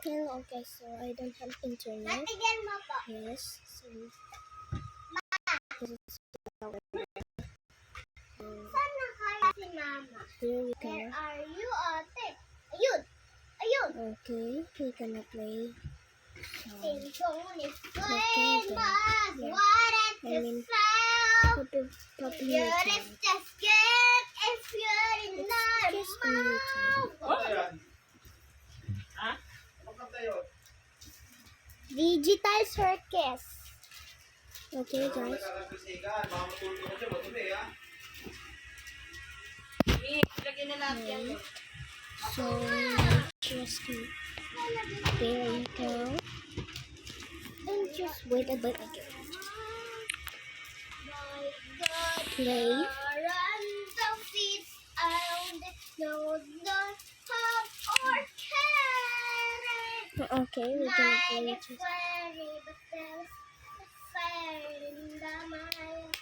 Hello guys, so I don't have internet. Yes, so this is here we go. Where are you, ate? Ayun! Ayun! Okay, we're gonna play. Cellphone is Okay, famous. yeah. What is I mean, the sound? Copy You're YouTube. just good if you're in It's just on YouTube. Digital Circus. Okay guys. Okay. So just there you go. And just wait a bit again. Play. Run the feet around it. No, don't hop or carry. Okay, we're gonna play Mine it. is fairy, but there's a fairy in the mind.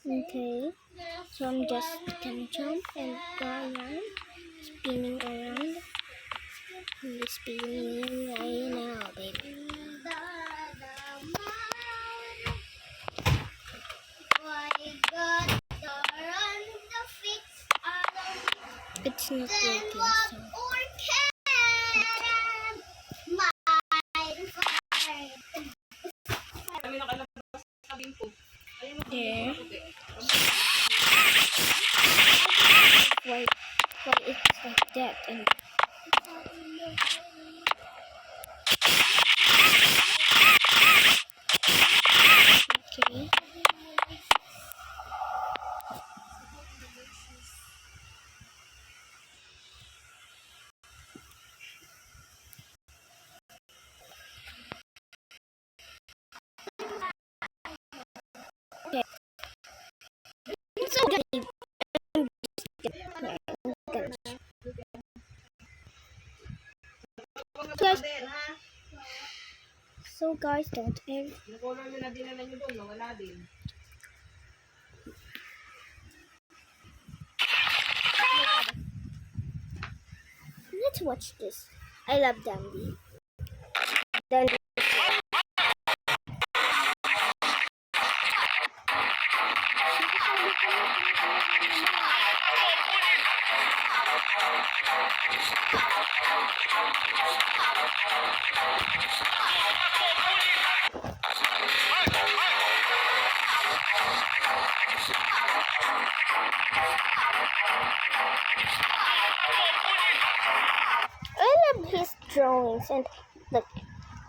Okay, so I'm just gonna jump and go around, spinning around. I'm spinning right now, baby. It's not working, so. There. Why it's like that? And okay. Okay. So guys, don't ever. Let's watch this. I love Dandy. Dandy. I love his drawings and look,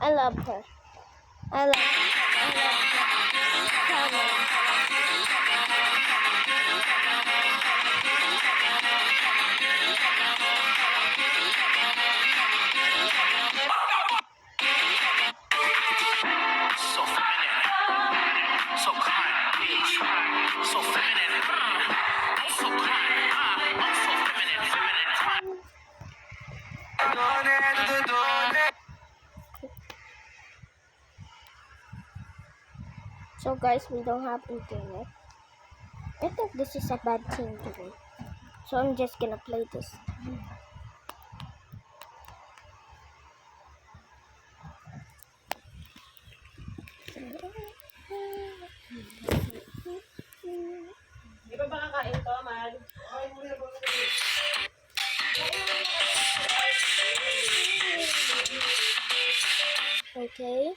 I love her. I love So feminine, so kind, bitch. So feminine, so kind, I'm so feminine, feminine. So guys, we don't have internet. I think this is a bad thing to do. So I'm just gonna play this. Di ba makakain to, Mal? Okay,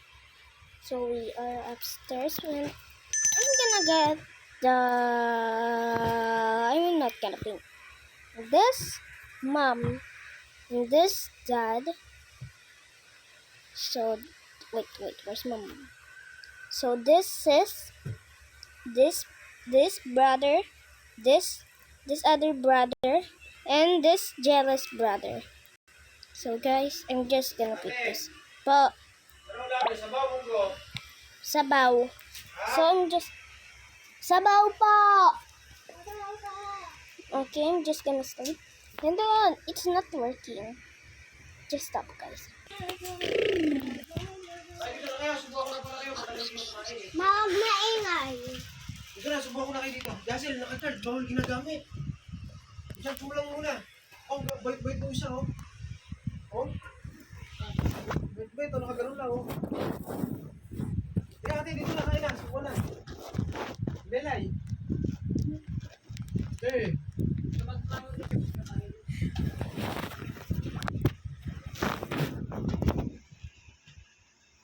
so we are upstairs and I'm gonna get the. I'm not gonna think. This mom and this dad. So wait, where's my mom? So this is this brother, this other brother, and this jealous brother. So guys, I'm just gonna pick this. But sabaw. So I'm just sabaw po. Okay, I'm just gonna stop. And then it's not working. Just stop, guys. Mawag na ingay. Ito na, subukan ko na kayo dito. Dazzle, naka-card, bawal ginagamit. Shampoo lang muna. Oh, bait-bait mo isa, oh. Oh. Bait-bait, oh, nakaganon lang, oh. Kaya ate, dito na, ha?